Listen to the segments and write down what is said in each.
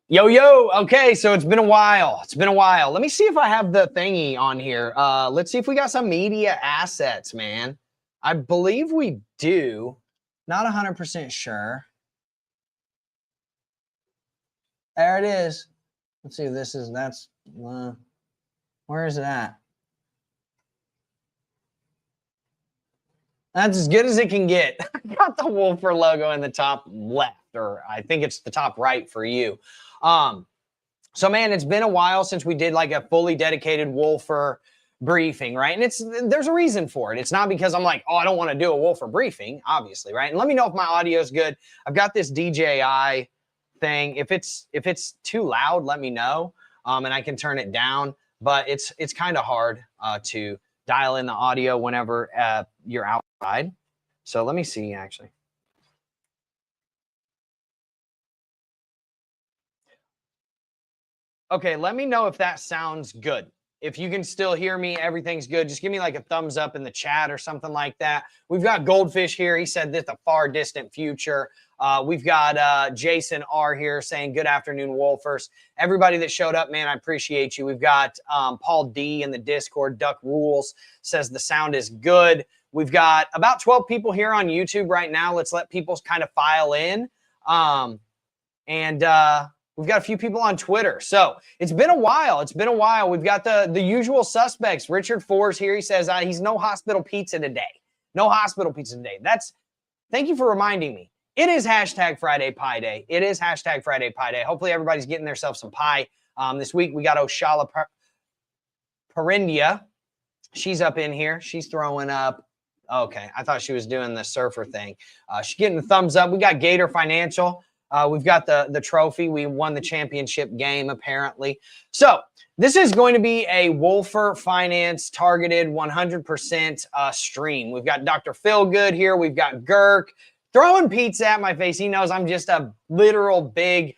Yo, yo. Okay, so it's been a while. Let me see if I have the thingy on here. Let's see if we got some media assets, man. I believe we do. Not 100% sure. There it is. Let's see if this is, where is it at? That's as good as it can get. Got the Wolfer logo in the top left, or I think it's the top right for you. So man, it's been a while since we did like a fully dedicated Wolfer briefing, right? And there's a reason for it. It's not because I'm like, oh, I don't want to do a Wolfer briefing, obviously, right? And let me know if my audio is good. I've got this DJI thing. If it's too loud, let me know, and I can turn it down. But it's kind of hard to dial in the audio whenever you're outside. So let me see, actually. Okay, let me know if that sounds good. If you can still hear me, everything's good. Just give me like a thumbs up in the chat or something like that. We've got Goldfish here. He said this a far distant future. We've got Jason R here saying good afternoon, Wolfers. Everybody that showed up, man, I appreciate you. We've got Paul D in the Discord. Duck Rules says the sound is good. We've got about 12 people here on YouTube right now. Let's let people kind of file in. We've got a few people on Twitter. So it's been a while. We've got the usual suspects. Richard Fours here. He says he's no hospital pizza today. No hospital pizza today. Thank you for reminding me. It is hashtag Friday Pie Day. Hopefully everybody's getting themselves some pie. This week we got Oshala Parindia. She's up in here. She's throwing up. Okay, I thought she was doing the surfer thing. She's getting the thumbs up. We got Gator Financial. We've got the trophy. We won the championship game, apparently. So this is going to be a Wolfer Finance targeted 100% stream. We've got Dr. Philgood here. We've got Girk throwing pizza at my face. He knows I'm just a literal big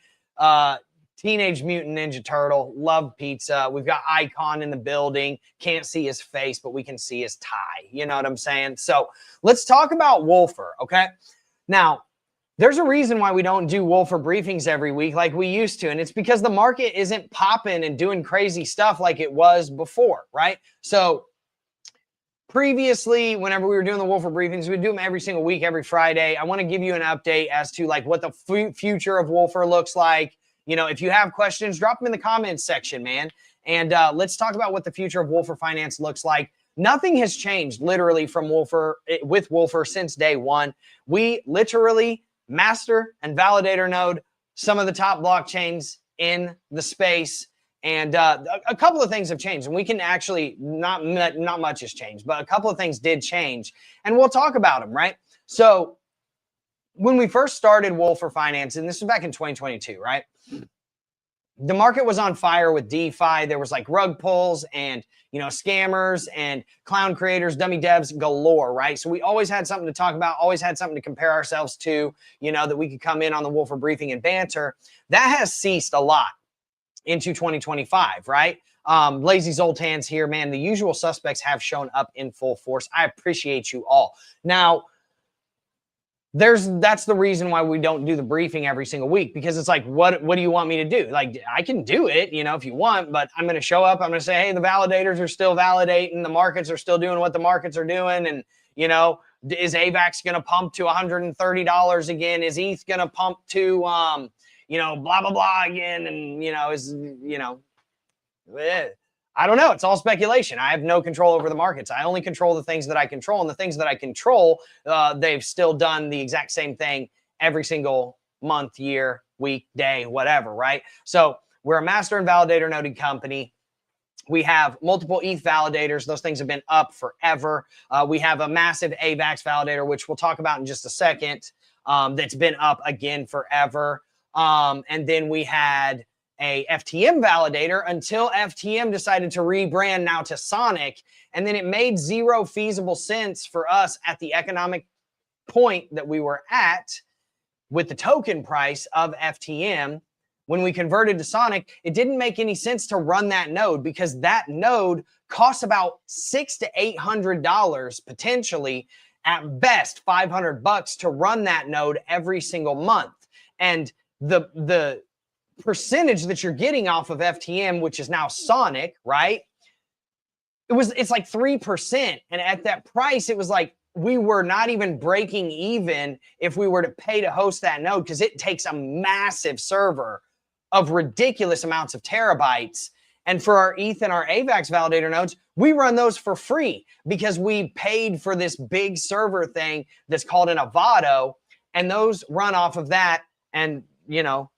Teenage Mutant Ninja Turtle. Love pizza. We've got Icon in the building. Can't see his face, but we can see his tie. You know what I'm saying? So let's talk about Wolfer, okay? Now, there's a reason why we don't do Wolfer briefings every week like we used to, and it's because the market isn't popping and doing crazy stuff like it was before, right? So previously, whenever we were doing the Wolfer briefings, we'd do them every single week, every Friday. I want to give you an update as to like what the future of Wolfer looks like. You know, if you have questions, drop them in the comments section, man. And let's talk about what the future of Wolfer Finance looks like. Nothing has changed literally from with Wolfer since day one. We literally master and validator node some of the top blockchains in the space, and a couple of things have changed, and we can actually not much has changed, but a couple of things did change, and we'll talk about them, right? So when we first started Wolfer Finance, and this was back in 2022, right? The market was on fire with DeFi. There was like rug pulls and, you know, scammers and clown creators, dummy devs galore, right? So we always had something to talk about, always had something to compare ourselves to, you know, that we could come in on the Wolfer briefing and banter. That has ceased a lot into 2025, right? Lazy Zoltan's here, man. The usual suspects have shown up in full force. I appreciate you all. Now, that's the reason why we don't do the briefing every single week, because it's like, what do you want me to do? Like, I can do it, you know, if you want, but I'm going to show up. I'm going to say, hey, the validators are still validating. The markets are still doing what the markets are doing. And, you know, is AVAX going to pump to $130 again? Is ETH going to pump to, you know, blah, blah, blah again? And, you know, I don't know. It's all speculation. I have no control over the markets. I only control the things that I control, and the things that I control, they've still done the exact same thing every single month, year, week, day, whatever, right? So we're a master and validator noded company. We have multiple ETH validators. Those things have been up forever. We have a massive AVAX validator, which we'll talk about in just a second, that's been up again forever. And then we had a FTM validator until FTM decided to rebrand now to Sonic. And then it made zero feasible sense for us at the economic point that we were at with the token price of FTM. When we converted to Sonic, it didn't make any sense to run that node, because that node costs about $600 to $800, potentially at best $500 to run that node every single month. And the percentage that you're getting off of FTM, which is now Sonic, right? It's like 3. And at that price, it was like we were not even breaking even if we were to pay to host that node, because it takes a massive server of ridiculous amounts of terabytes. And for our ETH and our AVAX validator nodes, we run those for free because we paid for this big server thing that's called an Avado, and those run off of that and, you know,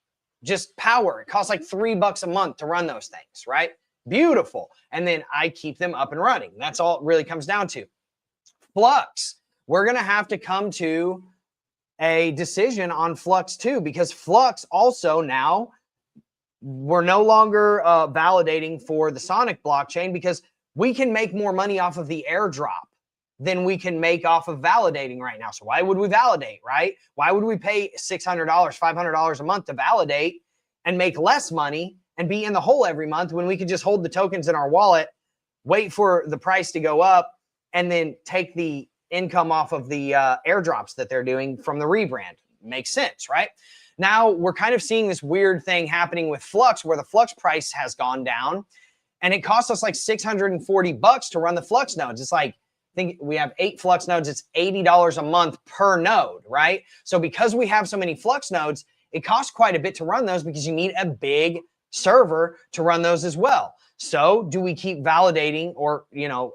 just power. It costs like $3 a month to run those things, right? Beautiful. And then I keep them up and running. That's all it really comes down to. Flux. We're going to have to come to a decision on Flux too, because Flux also now, we're no longer validating for the Sonic blockchain because we can make more money off of the airdrop than we can make off of validating right now. So why would we validate, right? Why would we pay $600, $500 a month to validate and make less money and be in the hole every month when we could just hold the tokens in our wallet, wait for the price to go up, and then take the income off of the airdrops that they're doing from the rebrand? Makes sense, right? Now we're kind of seeing this weird thing happening with Flux, where the Flux price has gone down, and it costs us like $640 to run the Flux nodes. It's like, I think we have 8 Flux nodes. It's $80 a month per node, right? So because we have so many Flux nodes, it costs quite a bit to run those because you need a big server to run those as well. So do we keep validating, or, you know,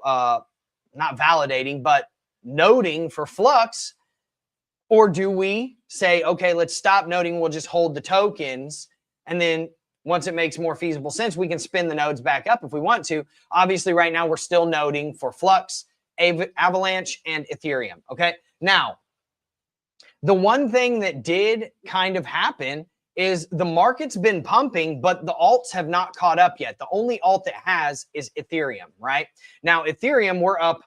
not validating, but noding for Flux? Or do we say, okay, let's stop noding, we'll just hold the tokens, and then once it makes more feasible sense, we can spin the nodes back up if we want to. Obviously, right now, we're still noding for Flux, Avalanche, and Ethereum, okay? Now, the one thing that did kind of happen is the market's been pumping, but the alts have not caught up yet. The only alt that has is Ethereum, right? Now, Ethereum, we're up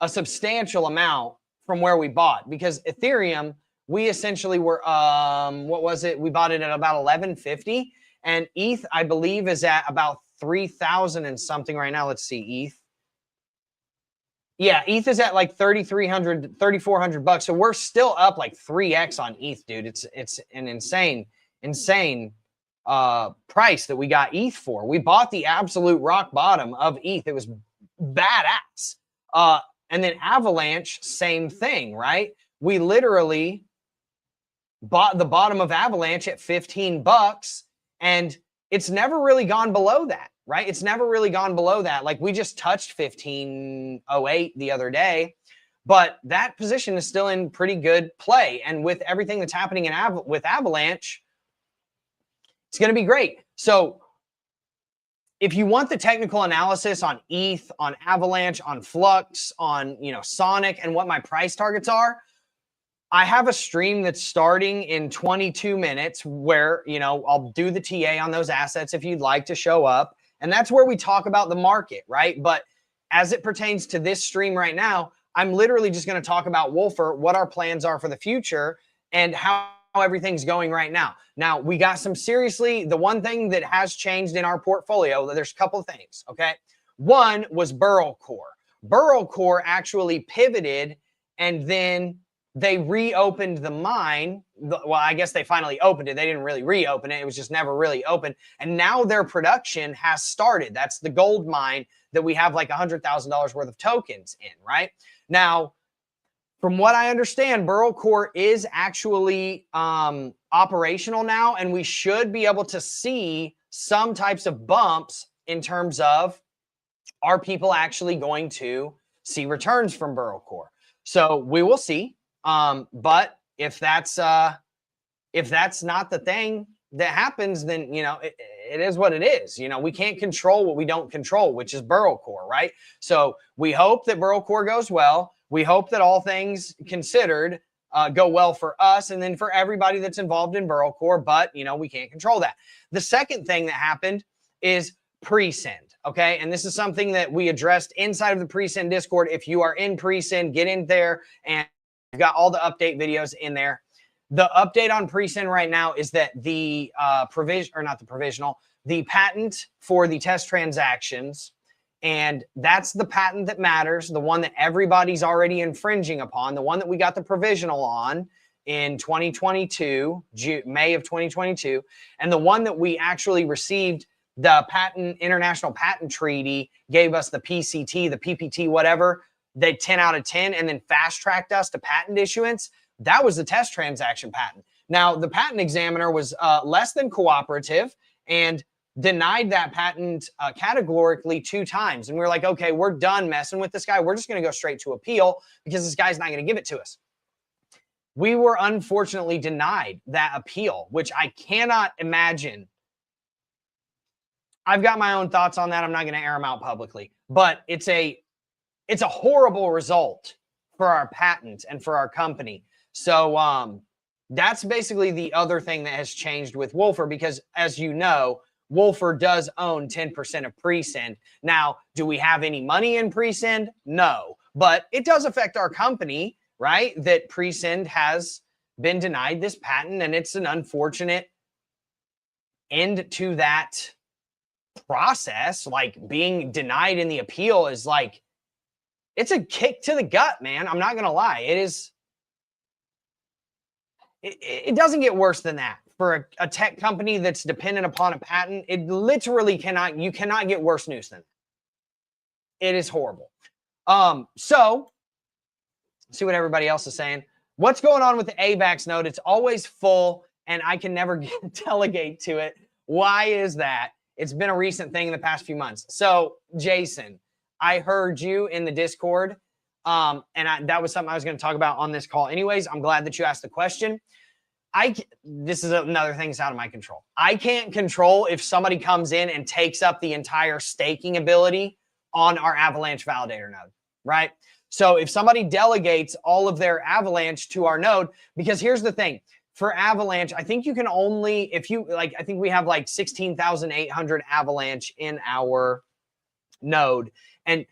a substantial amount from where we bought, because Ethereum, we essentially were, what was it? We bought it at about 1150, and ETH, I believe, is at about 3,000 and something right now. Let's see, ETH. Yeah, ETH is at like 3,300, 3,400 bucks. So we're still up like 3x on ETH, dude. It's an insane price that we got ETH for. We bought the absolute rock bottom of ETH. It was badass. And then Avalanche, same thing, right? We literally bought the bottom of Avalanche at 15 bucks, and it's never really gone below that, right? It's never really gone below that. Like, we just touched 1508 the other day, but that position is still in pretty good play. And with everything that's happening with Avalanche, it's going to be great. So if you want the technical analysis on ETH, on Avalanche, on Flux, on, you know, Sonic, and what my price targets are, I have a stream that's starting in 22 minutes where, you know, I'll do the TA on those assets if you'd like to show up. And that's where we talk about the market, right? But as it pertains to this stream right now, I'm literally just going to talk about Wolfer, what our plans are for the future, and how everything's going right now. Now, we got some seriously, the one thing that has changed in our portfolio, there's a couple of things, okay? One was Burl Core. Burl Core actually pivoted, and then they reopened the mine. Well, I guess they finally opened it. They didn't really reopen it. It was just never really open. And now their production has started. That's the gold mine that we have like $100,000 worth of tokens in, right? Now, from what I understand, Burl Core is actually operational now, and we should be able to see some types of bumps in terms of, are people actually going to see returns from Burl Core? So we will see. But if that's not the thing that happens, then, you know, it is what it is. You know, we can't control what we don't control, which is Burl Core, right? So we hope that Burl Core goes well. We hope that all things considered go well for us and then for everybody that's involved in Burl Core, but, you know, we can't control that. The second thing that happened is pre-send, okay? And this is something that we addressed inside of the pre-send Discord. If you are in pre-send, get in there, and we've got all the update videos in there. The update on pre-send right now is that the the patent for the test transactions, and that's the patent that matters, the one that everybody's already infringing upon, the one that we got the provisional on, in 2022, May of 2022. And the one that we actually received, the International Patent Treaty, gave us the PCT, the PPT, whatever, they 10 out of 10, and then fast-tracked us to patent issuance. That was the test transaction patent. Now, the patent examiner was less than cooperative and denied that patent categorically 2 times. And we were like, okay, we're done messing with this guy. We're just going to go straight to appeal because this guy's not going to give it to us. We were unfortunately denied that appeal, which I cannot imagine. I've got my own thoughts on that. I'm not going to air them out publicly, but it's a horrible result for our patent and for our company. So that's basically the other thing that has changed with Wolfer, because as you know, Wolfer does own 10% of Presend. Now, do we have any money in Presend? No, but it does affect our company, right? That Presend has been denied this patent, and it's an unfortunate end to that process. Like, being denied in the appeal is like, it's a kick to the gut, man. I'm not going to lie. It is. It doesn't get worse than that. For a tech company that's dependent upon a patent, it literally you cannot get worse news than that. It is horrible. So, see what everybody else is saying. What's going on with the AVAX node? It's always full, and I can never delegate to it. Why is that? It's been a recent thing in the past few months. So, Jason, I heard you in the Discord, and that was something I was going to talk about on this call anyways. I'm glad that you asked the question. This is another thing that's out of my control. I can't control if somebody comes in and takes up the entire staking ability on our Avalanche validator node, right? So if somebody delegates all of their Avalanche to our node, because here's the thing, for Avalanche, I think you can only, if you like, I think we have like 16,800 Avalanche in our node. And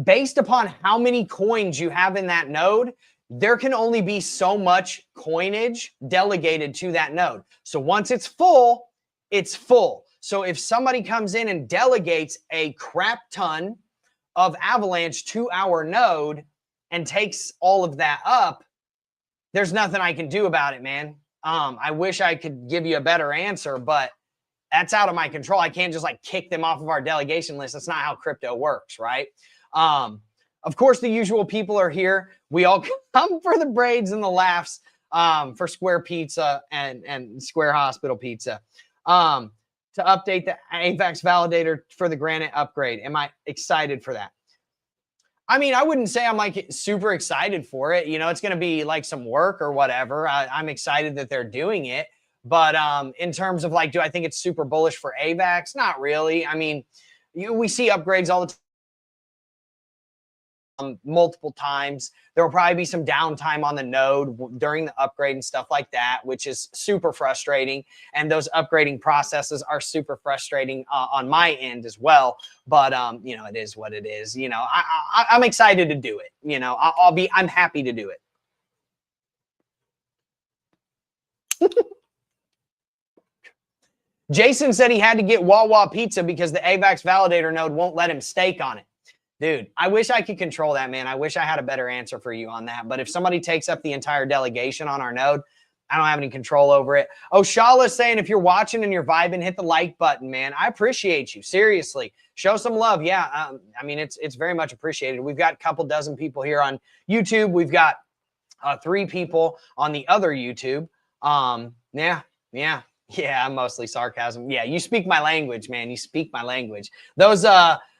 based upon how many coins you have in that node, there can only be so much coinage delegated to that node. So once it's full, it's full. So if somebody comes in and delegates a crap ton of Avalanche to our node and takes all of that up, there's nothing I can do about it, man. I wish I could give you a better answer, but that's out of my control. I can't just like kick them off of our delegation list. That's not how crypto works, right? Of course, the usual people are here. We all come for the braids and the laughs, for Square Pizza and Square Hospital Pizza. To update the AVAX validator for the Granite upgrade. Am I excited for that? I mean, I wouldn't say I'm like super excited for it. You know, it's going to be like some work or whatever. I'm excited that they're doing it. But in terms of like, do I think it's super bullish for AVAX? Not really. I mean, we see upgrades all the time. Multiple times. There will probably be some downtime on the node during the upgrade and stuff like that, which is super frustrating. And those upgrading processes are super frustrating on my end as well. But you know, it is what it is. You know, I'm excited to do it. You know, I'm happy to do it. Jason said he had to get Wawa Pizza because the AVAX validator node won't let him stake on it. Dude, I wish I could control that, man. I wish I had a better answer for you on that. But if somebody takes up the entire delegation on our node, I don't have any control over it. Oh, Shala's saying if you're watching and you're vibing, hit the like button, man. I appreciate you. Seriously. Show some love. Yeah, I mean, it's very much appreciated. We've got a couple dozen people here on YouTube. We've got 3 people on the other YouTube. Yeah, mostly sarcasm. Yeah, you speak my language, man. You speak my language.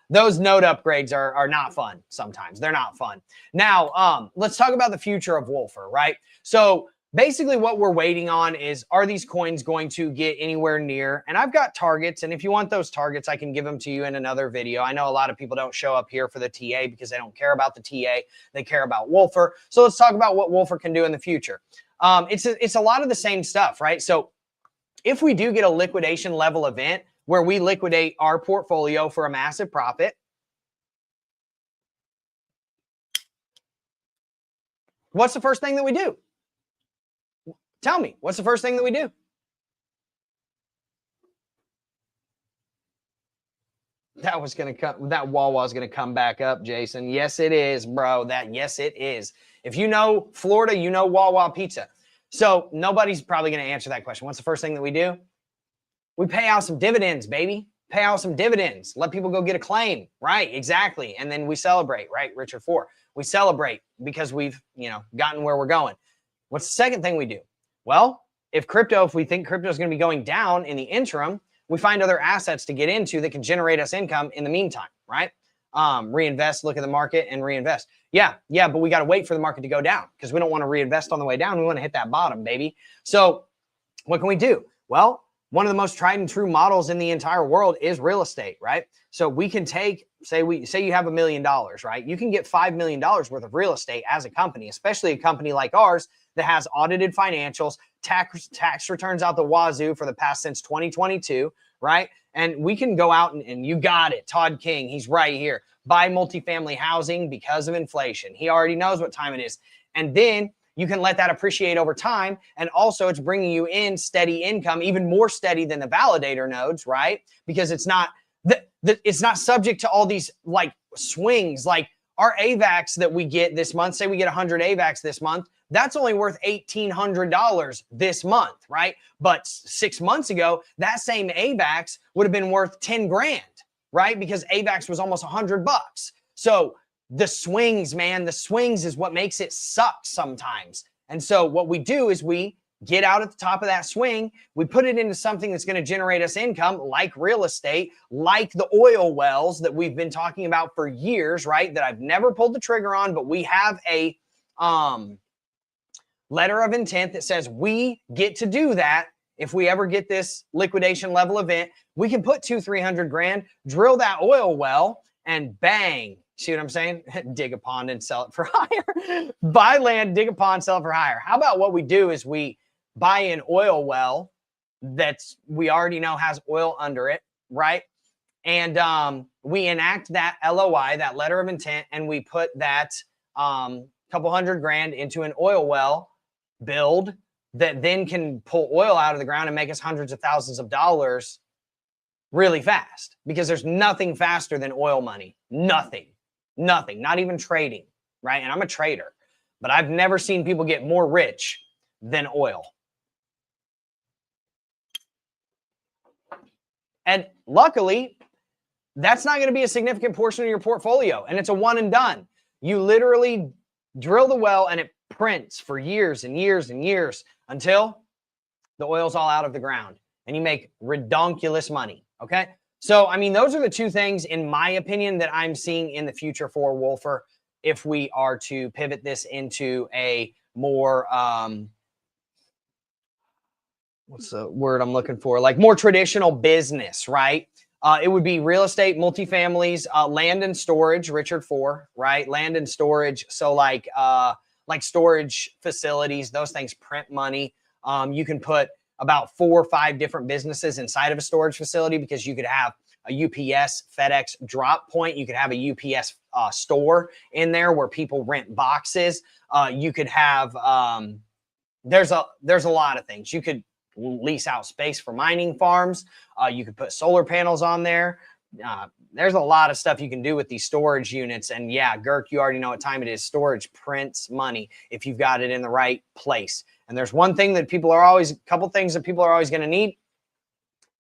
Those node upgrades are not fun sometimes. They're not fun. Now, let's talk about the future of Wolfer, right? So basically what we're waiting on is, are these coins going to get anywhere near? And I've got targets, and if you want those targets, I can give them to you in another video. I know a lot of people don't show up here for the TA because they don't care about the TA. They care about Wolfer. So let's talk about what Wolfer can do in the future. It's a lot of the same stuff, right? So if we do get a liquidation level event, where we liquidate our portfolio for a massive profit, what's the first thing that we do? Tell me, what's the first thing that we do? that was going to come, that Wawa is going to come back up, Jason. Yes, it is, bro. Yes, it is. If you know Florida, you know Wawa pizza. So nobody's probably going to answer that question. What's the first thing that we do? We pay out some dividends, baby. Pay out some dividends. Let people go get a claim. Right, exactly. And then we celebrate, right? Richard 4. We celebrate because we've, gotten where we're going. What's the second thing we do? Well, if we think crypto is going to be going down in the interim, we find other assets to get into that can generate us income in the meantime, right? Reinvest, look at the market and reinvest. Yeah, but we got to wait for the market to go down because we don't want to reinvest on the way down. We want to hit that bottom, baby. So what can we do? Well, one of the most tried and true models in the entire world is real estate, right? So we can take, say you have $1 million, right? You can get $5 million worth of real estate as a company, especially a company like ours that has audited financials, tax returns out the wazoo for the past since 2022, right? And we can go out and you got it. Todd King, he's right here. Buy multifamily housing because of inflation. He already knows what time it is. And then you can let that appreciate over time. And also it's bringing you in steady income, even more steady than the validator nodes, right? Because it's not it's not subject to all these like swings. Like our AVAX that we get this month, say we get 100 AVAX this month, that's only worth $1,800 this month, right? But 6 months ago, that same AVAX would have been worth 10 grand, right? Because AVAX was almost $100. So the swings, man, the swings is what makes it suck sometimes. And so what we do is we get out at the top of that swing. We put it into something that's going to generate us income, like real estate, like the oil wells that we've been talking about for years, right? That I've never pulled the trigger on, but we have a letter of intent that says we get to do that. If we ever get this liquidation level event, we can put 200-300 grand, drill that oil well, and bang. See what I'm saying? Dig a pond and sell it for higher. Buy land, dig a pond, sell it for higher. How about what we do is we buy an oil well that's we already know has oil under it, right? And we enact that LOI, that letter of intent, and we put that couple $100 grand into an oil well build that then can pull oil out of the ground and make us hundreds of thousands of dollars really fast, because there's nothing faster than oil money. Nothing, not even trading, right? And I'm a trader, but I've never seen people get more rich than oil. And luckily, that's not going to be a significant portion of your portfolio. And it's a one and done. You literally drill the well and it prints for years and years and years until the oil's all out of the ground and you make redonkulous money. Okay. So, I mean, those are the two things, in my opinion, that I'm seeing in the future for Wolfer. If we are to pivot this into a more, what's the word I'm looking for? Like more traditional business, right? It would be real estate, multifamilies, land and storage, Richard 4, right? Land and storage. So like storage facilities, those things print money. You can put about 4 or 5 different businesses inside of a storage facility, because you could have a UPS, FedEx drop point. You could have a UPS store in there where people rent boxes. You could have, there's a lot of things. You could lease out space for mining farms. You could put solar panels on there. There's a lot of stuff you can do with these storage units. And yeah, Girk, you already know what time it is. Storage prints money if you've got it in the right place. And there's one thing that couple things that people are always going to need.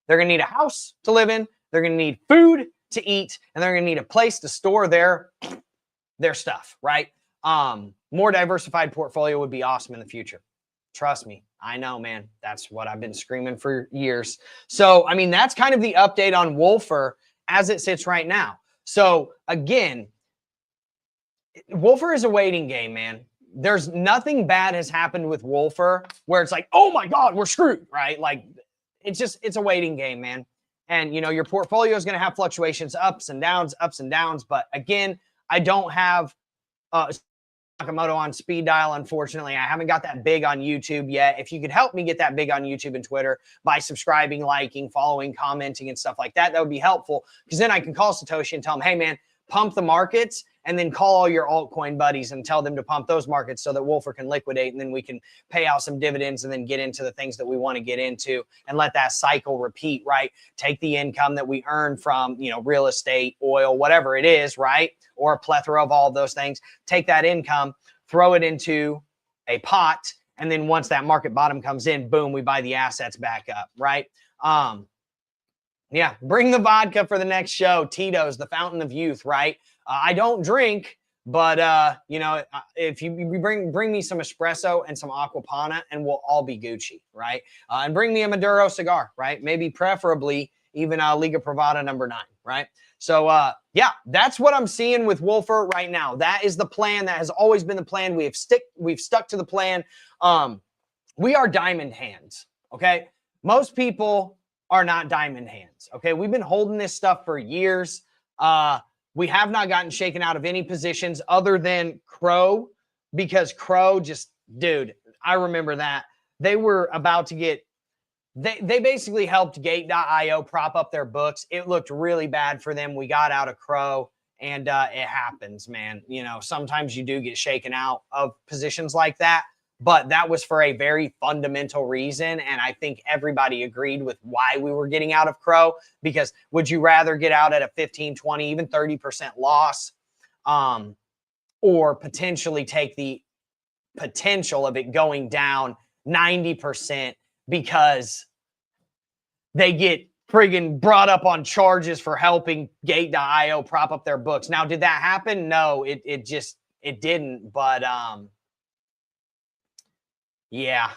They're going to need a house to live in. They're going to need food to eat, and they're going to need a place to store their stuff, right? More diversified portfolio would be awesome in the future. Trust me. I know, man. That's what I've been screaming for years. So, I mean, that's kind of the update on Wolfer as it sits right now. So again, Wolfer is a waiting game, man. There's nothing bad has happened with Wolfer where it's like, oh my God, we're screwed, right? Like it's a waiting game, man. And you know, your portfolio is going to have fluctuations, ups and downs. But again, I don't have Nakamoto on speed dial. Unfortunately, I haven't got that big on YouTube yet. If you could help me get that big on YouTube and Twitter by subscribing, liking, following, commenting, and stuff like that, that would be helpful, because then I can call Satoshi and tell him, hey man, pump the markets and then call all your altcoin buddies and tell them to pump those markets so that Wolfer can liquidate, and then we can pay out some dividends and then get into the things that we want to get into and let that cycle repeat, right? Take the income that we earn from, you know, real estate, oil, whatever it is, right? Or a plethora of all of those things. Take that income, throw it into a pot, and then once that market bottom comes in, boom, we buy the assets back up, right? Yeah, bring the vodka for the next show. Tito's, the fountain of youth, right? I don't drink, but you know, if you bring me some espresso and some aqua panna, and we'll all be Gucci, right? And bring me a Maduro cigar, right? Maybe preferably even a Liga Privada #9, right? So yeah, that's what I'm seeing with Wolfer right now. That is the plan. That has always been the plan. We've stuck to the plan. We are diamond hands, okay? Most people are not diamond hands, okay? We've been holding this stuff for years. We have not gotten shaken out of any positions other than Crow, because Crow just, dude, I remember that. They were about to get, they basically helped Gate.io prop up their books. It looked really bad for them. We got out of Crow, and it happens, man. You know, sometimes you do get shaken out of positions like that, but that was for a very fundamental reason. And I think everybody agreed with why we were getting out of Crow, because would you rather get out at a 15, 20, even 30% loss, or potentially take the potential of it going down 90% because they get friggin' brought up on charges for helping Gate.io prop up their books? Now, did that happen? No, it didn't. But yeah,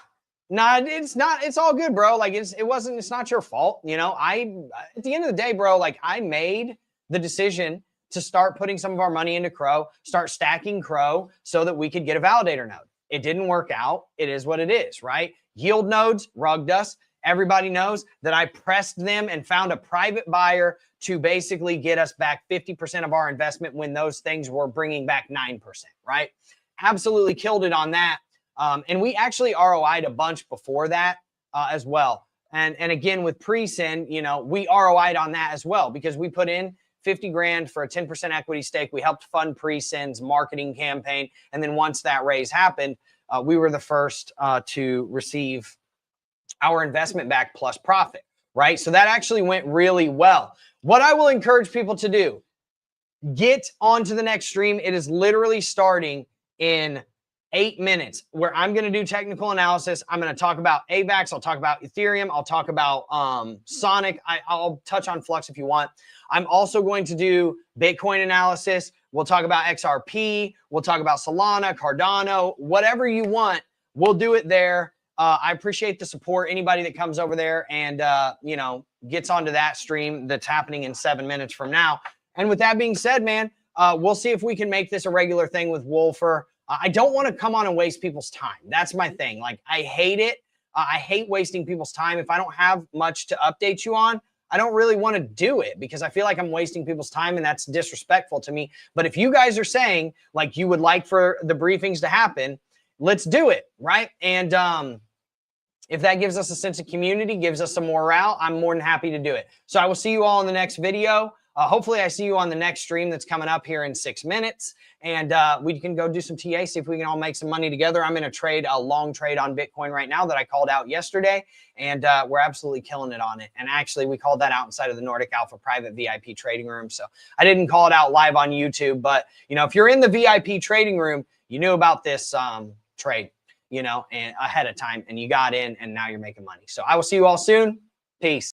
no, it's not. It's all good, bro. Like it's not your fault. You know, at the end of the day, bro, like I made the decision to start putting some of our money into Crow, start stacking Crow so that we could get a validator node. It didn't work out. It is what it is, right? Yield nodes rugged us. Everybody knows that I pressed them and found a private buyer to basically get us back 50% of our investment when those things were bringing back 9%, right? Absolutely killed it on that. And we actually ROI'd a bunch before that as well. And again, with pre-sin, you know, we ROI'd on that as well, because we put in 50 grand for a 10% equity stake. We helped fund pre-sin's marketing campaign. And then once that raise happened, we were the first to receive our investment back plus profit, right? So that actually went really well. What I will encourage people to do, get on to the next stream. It is literally starting in 8 minutes, where I'm going to do technical analysis. I'm going to talk about AVAX. I'll talk about Ethereum. I'll talk about Sonic. I'll touch on Flux if you want. I'm also going to do Bitcoin analysis. We'll talk about XRP. We'll talk about Solana, Cardano, whatever you want. We'll do it there. I appreciate the support. Anybody that comes over there and, you know, gets onto that stream that's happening in 7 minutes from now. And with that being said, man, we'll see if we can make this a regular thing with Wolfer. I don't want to come on and waste people's time. That's my thing. Like, I hate it. I hate wasting people's time. If I don't have much to update you on, I don't really want to do it, because I feel like I'm wasting people's time, and that's disrespectful to me. But if you guys are saying like you would like for the briefings to happen, let's do it, right? And if that gives us a sense of community, gives us some morale, I'm more than happy to do it. So I will see you all in the next video. Hopefully I see you on the next stream that's coming up here in 6 minutes. And we can go do some TA, see if we can all make some money together. I'm in a long trade on Bitcoin right now that I called out yesterday. And we're absolutely killing it on it. And actually, we called that out inside of the Nordic Alpha private VIP trading room. So I didn't call it out live on YouTube. But, you know, if you're in the VIP trading room, you knew about this trade, you know, and ahead of time, and you got in, and now you're making money. So I will see you all soon. Peace.